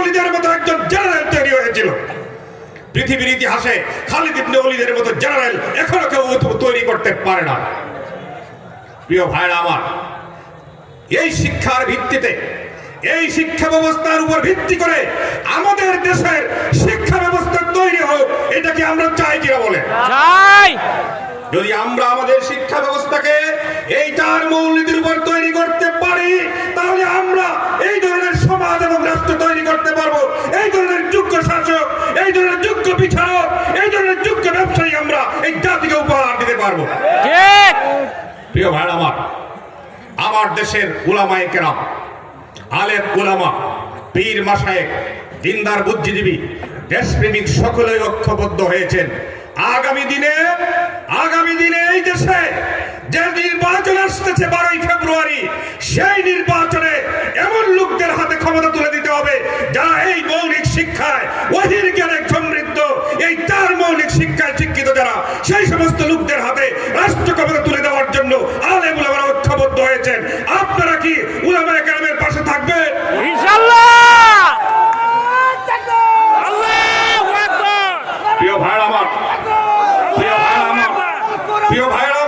ওয়ালিদের মতো একজন জেনারেল তৈরি হয়েছিল। পৃথিবীর ইতিহাসে খালিদ ইবনে ওয়ালিদের মতো জেনারেল এখনো কেউ তৈরি করতে পারে না। প্রিয় ভাইরা আমার, এই শিক্ষার ভিত্তিতে, এই শিক্ষা ব্যবস্থার উপর ভিত্তি করে আমাদের দেশের শিক্ষা ব্যবস্থা তৈরি হোক, এটা কি আমরা চাই কিনা বলে? চাই। যদি আমরা আমাদের শিক্ষা ব্যবস্থাকে এই চার মৌলনীতির উপর তৈরি করতে পারি, তাহলে আমরা এই ধরনের সমাজ এবং রাষ্ট্র তৈরি করতে পারবো। এই ধরনের যোগ্য শাসক, এই ধরনের যোগ্য বিচারক, এই ধরনের যোগ্য ব্যবসায়ী আমরা এই জাতিকে উপহার দিতে পারবো। ঠিক। প্রিয় ভাইরা আমার দেশের উলামায়ে কেরাম, আলেম উলামা, পীর মাশায়েখ, দিনদার বুদ্ধিজীবী, দেশপ্রেমিক সকলে ঐক্যবদ্ধ হয়েছেন। আগামী দিনে এই দেশে যে নির্বাচন আসতেছে 12ই ফেব্রুয়ারি, সেই নির্বাচনে এমন লোকদের হাতে ক্ষমতা তুলে দিতে হবে যারা এই মৌলিক শিক্ষায়, ওহির জ্ঞানে সমৃদ্ধ, এই 4 মৌলিক শিক্ষায় শিক্ষিত যারা, সেই সমস্ত লোকদের হাতে রাষ্ট্র ক্ষমতা তুলে দেওয়ার জন্য আলেম উলামারা ঐক্যবদ্ধ হয়েছেন। আপনারা কি উলামায়ে কেরামের পাশে থাকবেন? ইনশাআল্লাহ। আল্লাহু আকবার। প্রিয় ভাইরা আমার, প্রিয় ভাইরা